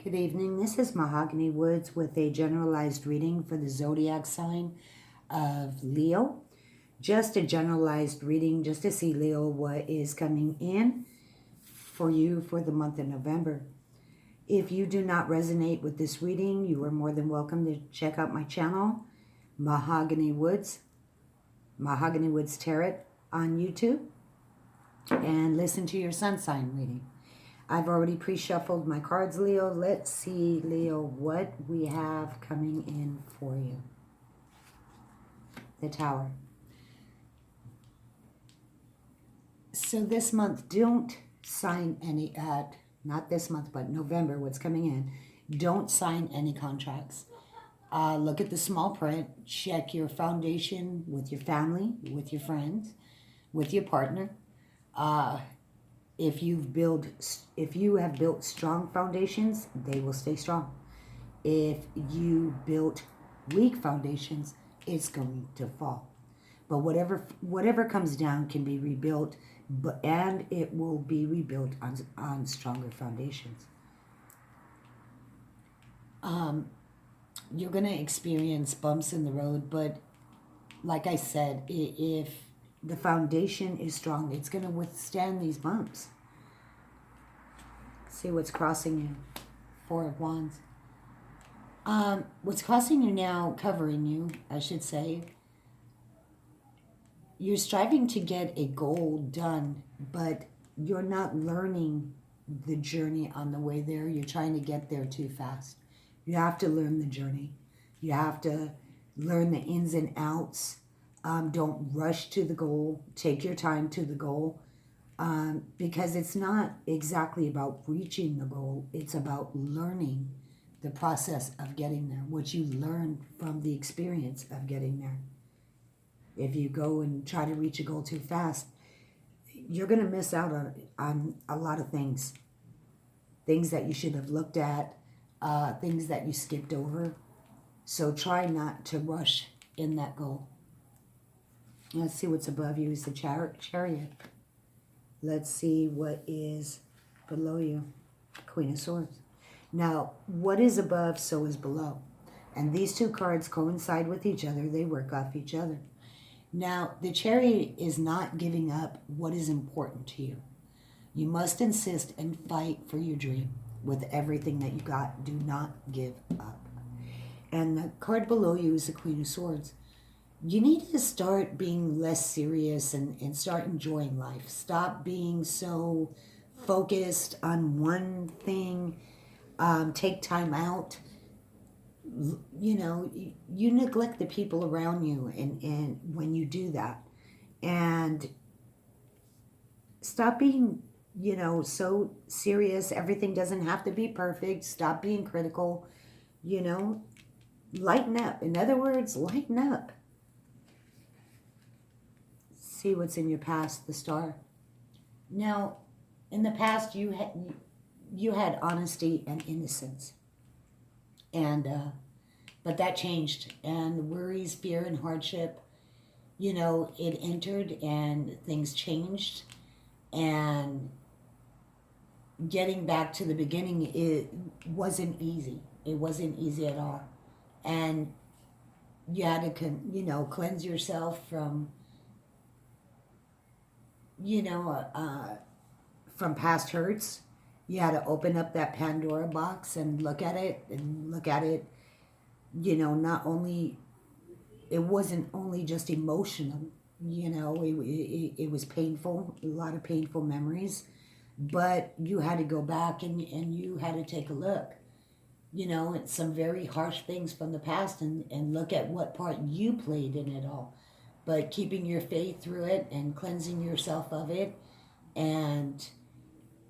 Good evening. This is Mahogany Woods with a generalized reading for the zodiac sign of Leo. Just a generalized reading just to see, Leo, what is coming in for you for the month of November. If you do not resonate with this reading, you are more than welcome to check out my channel, Mahogany Woods Tarot on YouTube, and listen to your sun sign reading. I've already pre-shuffled my cards, Leo. Let's see, Leo, what we have coming in for you. The Tower. So this month, don't sign any, not this month, but November, what's coming in. Don't sign any contracts. Look at the small print. Check your foundation with your family, with your friends, with your partner. If you have built strong foundations, they will stay strong. If you built weak foundations, it's going to fall. But whatever comes down can be rebuilt, and it will be rebuilt on stronger foundations. You're going to experience bumps in the road, but like I said, if the foundation is strong, it's going to withstand these bumps. See what's crossing you. Four of Wands. What's crossing you now, covering you, I should say, you're striving to get a goal done, but you're not learning the journey on the way there. You're trying to get there too fast. You have to learn the journey. You have to learn the ins and outs. Don't rush to the goal. Take your time to the goal, because it's not exactly about reaching the goal. It's about learning the process of getting there, what you learn from the experience of getting there. If you go and try to reach a goal too fast, you're going to miss out on a lot of things. Things that you should have looked at, things that you skipped over. So try not to rush in that goal. Let's see what's above you is the Chariot. Let's see what is below you. Queen of Swords. Now, what is above, so is below. And these two cards coincide with each other. They work off each other. Now, the Chariot is not giving up what is important to you. You must insist and fight for your dream with everything that you got. Do not give up. And the card below you is the Queen of Swords. You need to start being less serious and start enjoying life. Stop being so focused on one thing. Take time out. You know, you neglect the people around you and when you do that. And stop being, so serious. Everything doesn't have to be perfect. Stop being critical. Lighten up. In other words, lighten up. See what's in your past, the Star. Now, in the past, you had honesty and innocence, and but that changed, and worries, fear, and hardship, it entered, and things changed, and getting back to the beginning, it wasn't easy. It wasn't easy at all, and you had to, cleanse yourself from from past hurts. You had to open up that Pandora box and look at it, not only, it wasn't only just emotional, it was painful, a lot of painful memories, but you had to go back and you had to take a look, at some very harsh things from the past and look at what part you played in it all. But keeping your faith through it and cleansing yourself of it and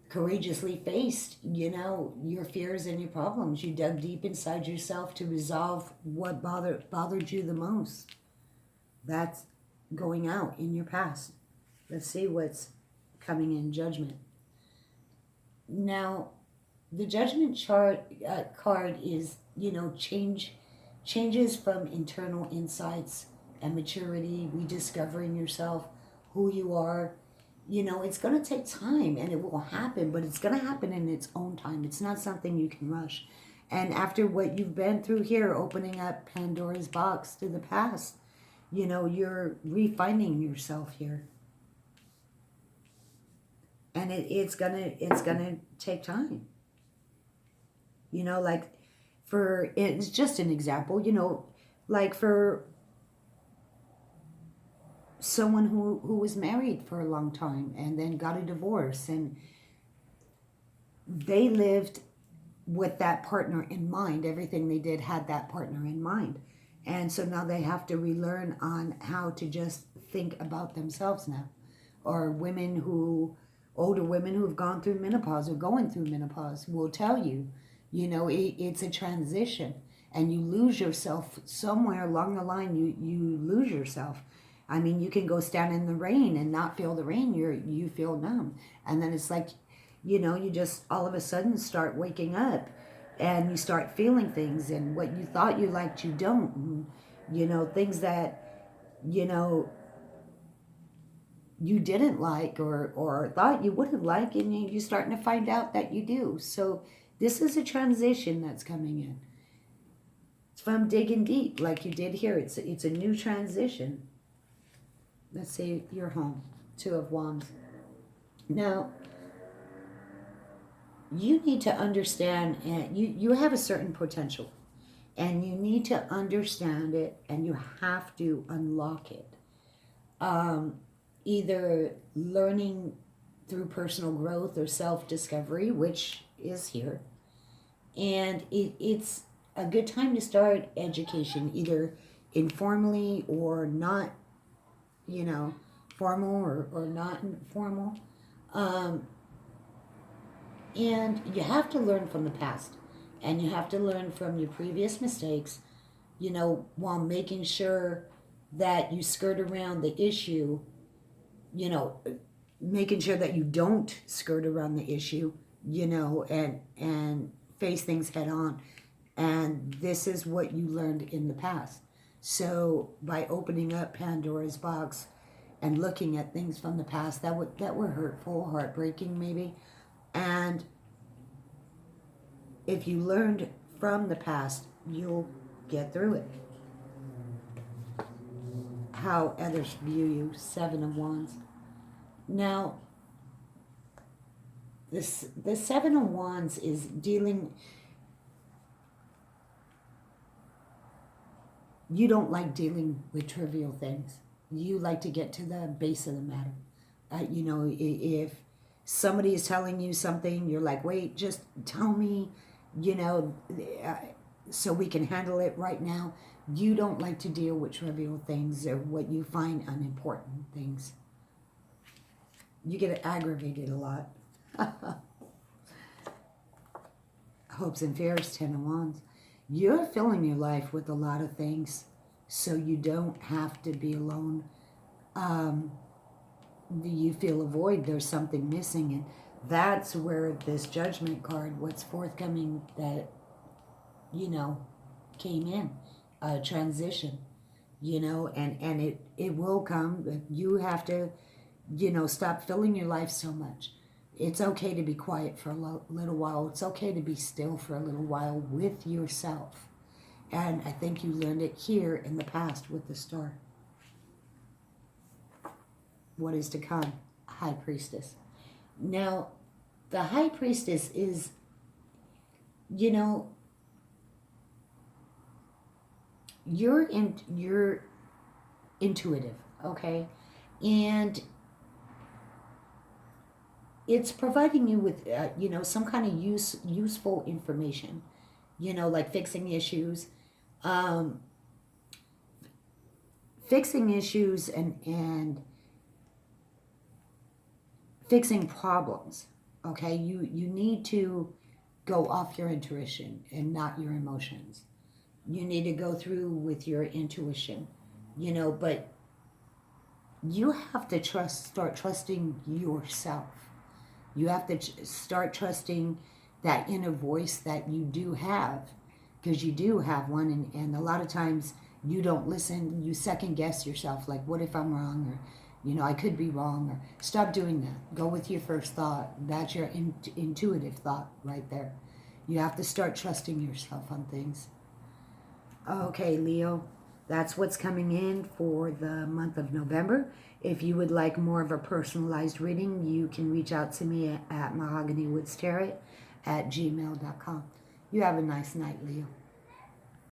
courageously faced, your fears and your problems. You dug deep inside yourself to resolve what bothered you the most. That's going out in your past. Let's see what's coming in Judgment. Now, the Judgment card is, changes from internal insights and maturity, rediscovering yourself, who you are, it's going to take time and it will happen, but it's going to happen in its own time. It's not something you can rush. And after what you've been through here, opening up Pandora's box to the past, you're refining yourself here. And it's gonna take time. Like it's just an example, like for someone who was married for a long time and then got a divorce, and they lived with that partner in mind. Everything they did had that partner in mind. And so now they have to relearn on how to just think about themselves now. Or older women who have gone through menopause or going through menopause will tell you, it's a transition, and you lose yourself somewhere along the line. You lose yourself. I mean, you can go stand in the rain and not feel the rain. You feel numb, and then it's like, you just all of a sudden start waking up, and you start feeling things, and what you thought you liked, you don't. And, things that you didn't like or thought you wouldn't like, and you're starting to find out that you do. So this is a transition that's coming in. It's from digging deep, like you did here. It's a new transition. Let's say you're home. 2 of Wands. Now, you need to understand, and you have a certain potential, and you need to understand it, and you have to unlock it. Either learning through personal growth or self-discovery, which is here. And it's a good time to start education, either informally or not, formal or not informal. And you have to learn from the past, and you have to learn from your previous mistakes, while making sure that you skirt around the issue, making sure that you don't skirt around the issue, and face things head on. And this is what you learned in the past. So by opening up Pandora's box and looking at things from the past that were hurtful, heartbreaking maybe, and if you learned from the past, you'll get through it. How others view you, 7 of Wands. Now, the 7 of Wands is dealing. You don't like dealing with trivial things. You like to get to the base of the matter. If somebody is telling you something, you're like, wait, just tell me, so we can handle it right now. You don't like to deal with trivial things or what you find unimportant things. You get aggravated a lot. Hopes and fears, 10 of Wands. You're filling your life with a lot of things, so you don't have to be alone. You feel a void, there's something missing, and that's where this Judgment card, what's forthcoming, that came in, a transition, and it will come. You have to stop filling your life so much. It's okay to be quiet for a little while. It's okay to be still for a little while with yourself. And I think you learned it here in the past with the Star. What is to come? High Priestess. Now, the High Priestess is, you're intuitive, okay? And it's providing you with, some kind of useful information, like fixing issues, and fixing problems. Okay, you need to go off your intuition and not your emotions. You need to go through with your intuition, but you have to start trusting yourself. You have to start trusting that inner voice that you do have, because you do have one, and a lot of times you don't listen. You second guess yourself, like, what if I'm wrong? Or You know, I could be wrong, or stop doing that. Go with your first thought. That's your intuitive thought right there. You have to start trusting yourself on things. Okay, Leo, that's what's coming in for the month of November. If you would like more of a personalized reading, you can reach out to me at mahoganywoodsterrett@gmail.com. You have a nice night, Leo.